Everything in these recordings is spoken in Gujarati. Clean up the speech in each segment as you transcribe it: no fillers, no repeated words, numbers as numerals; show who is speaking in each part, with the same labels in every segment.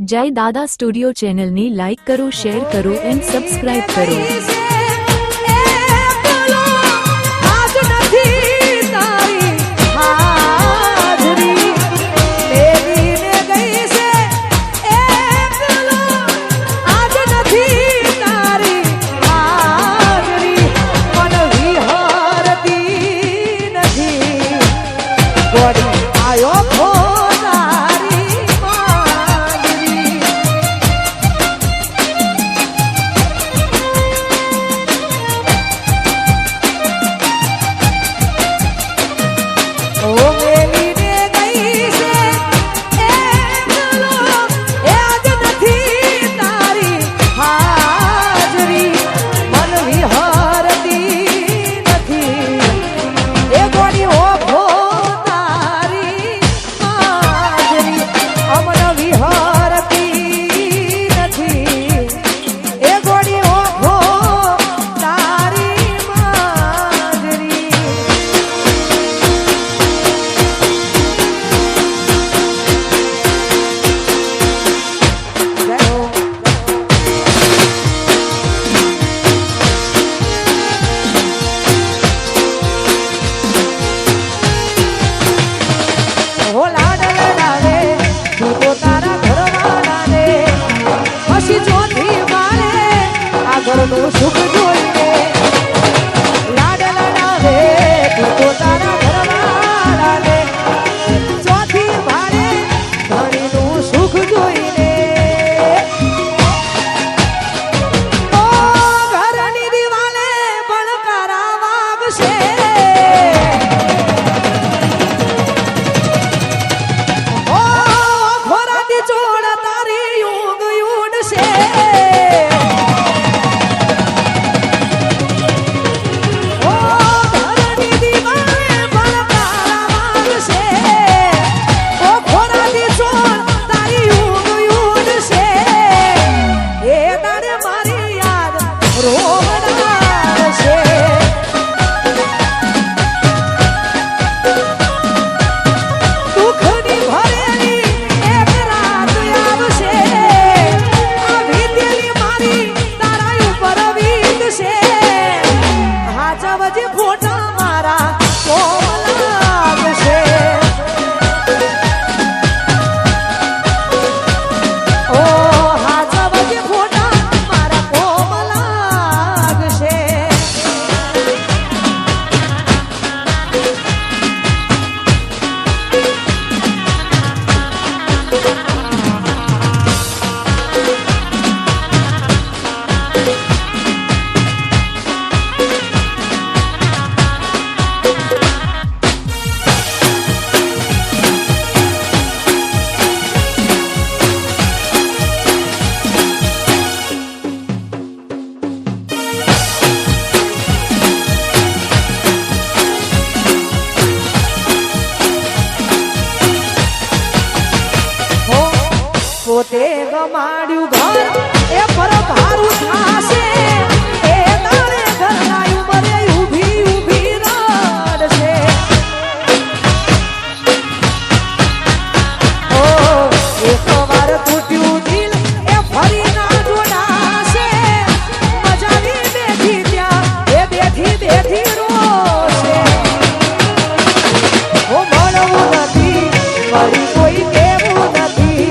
Speaker 1: જય દાદા સ્ટુડિયો ચેનલને લાઈક કરો, શેર કરો એન્ડ સબસ્ક્રાઇબ કરો। સુખ જોઈને લાડ લડાવે તો તારા ઘરવાળાને ચોથી ભારે ધણીનું સુખ જોઈને ઓ ઘરની દિવાલે ભણકારા વાગશે ઓ ખોરાતી ચોળ તારી યુગ યુડશે પોતે ગમાડ્યું ઘર એ પર ભારું થાશે એ તારે ઘરના ઉંમરે ઊભી ઊભી રડશે ઓ એકવાર તૂટ્યું દિલ એ ફરી ના જોડાશે મજાની બેઠી ત્યાં એ બેઠી બેઠી રોશે ઓ મળવું નથી મળી કોઈ કેવું નથી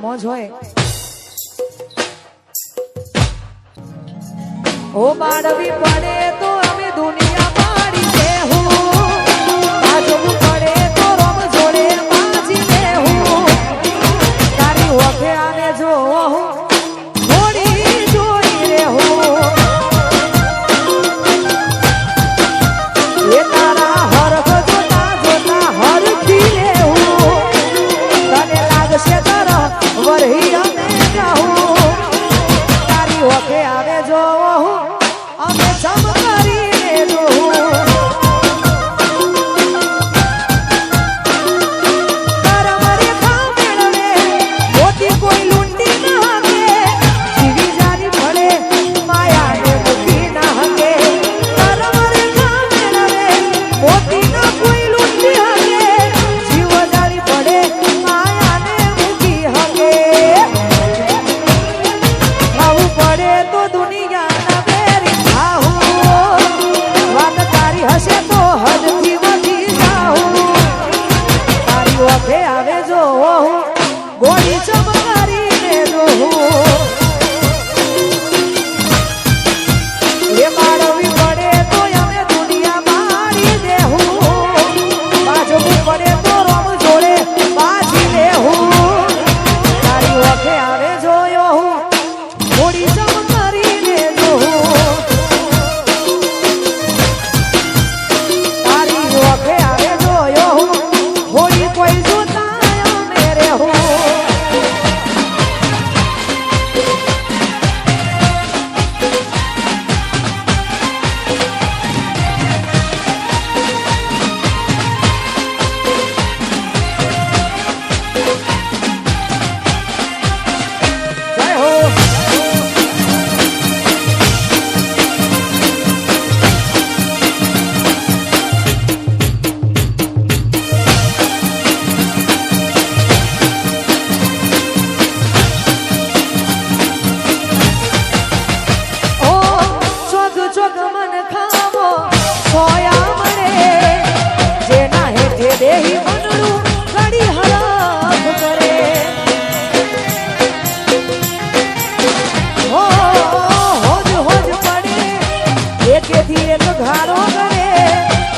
Speaker 1: મોજ હોય ઓ બાળવી પડે તો અમે દુનિયા પાડી દેહું બાજવું પડે તો રમ જોડે બાજી દેહું તારી ઓખે આને જો થોડી જોઈ રહેવું એ તારા હરખ જોતા જોતા હરખી રહેવું તને લાગશે તરફ વરહી અમે જાઉં તારી ઓખે આવે જો અમે જમ કરીને જોઉં તારા મરે ખા મેળવે મોટી કોઈ લૂંટી ના હકે જીવી જારી ભળે માયાને મૂકી ના હકે તારા મરે ખા મેળવે મોટી ના કોઈ લૂંટી હકે જીવ જારી ભળે માયાને મૂકી હકે ખાવું પડે તો દુનિયાના બેરી વાત તારી હશે તો હદથી વધી જાઉં તારી ઓખે આવે જો ગોળી ચમકારીને જોઉં એ બાળવી પડે તો અમે દુનિયા મારી દેહું બાજવું પડે તો રમ જોડે બાજી લેહું તારી ઓખે આવે જોયો ગોળી ચમકારીને જોઉં તારી ઓખે આવે જોયો હોળી કોઈ જોતા અમે રહેવું જય હો ઓ ચોગ ચોગ મન ખાવો સોયા મળે જેના હેઠે દેહી મનડું ઘડી હરખ કરે હો હોજ હોજ પડે એકેથી એક ઘારો કરે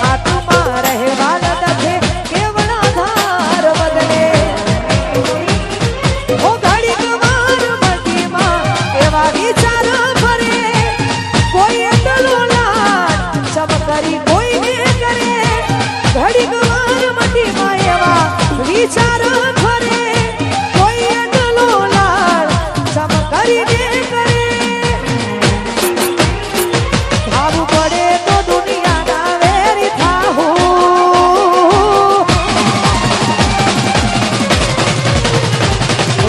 Speaker 1: આત્મા રહેવા લડે કેવડા ધાર બદલે ઓ ઘડી કવાર મટીમાં એવા વિચાર ફરે કોઈ એટલો લાડ ચમકારી કોઈને કરે ઘડી કવાર મટીમાં એવા વિચાર ફરે કોઈ એટલો લાડ ચમકારીને કરે ખાવું પડે તો દુનિયાના વેરી થાવું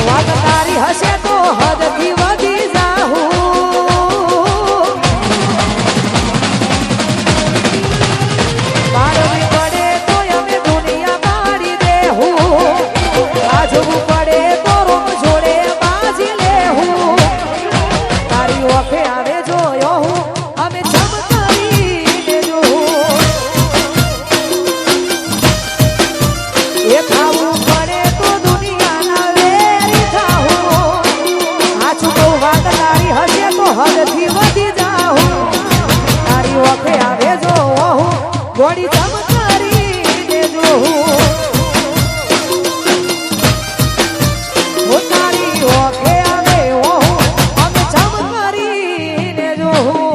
Speaker 1: વાત તારી હશે તો હદથી વધી જાઉં બાળવી પડે તો અમે દુનિયા મારી દેહું બાજવું પડે તો રૂમ જોડે બાજી લેહું તારી ઓખે આવે જોયો હું અમે ચમકારીને જોઉં એ ખાવું પડે તો દુનિયાના વેરી થાઉં આછું બહુ વાત તારી હશે તો હદથી વધી જાઉં તારી ઓખે આવે જો ગોળી ચમકારીને જોઉં તારી ઓખે આવે અમે ચમકારીને જોઉં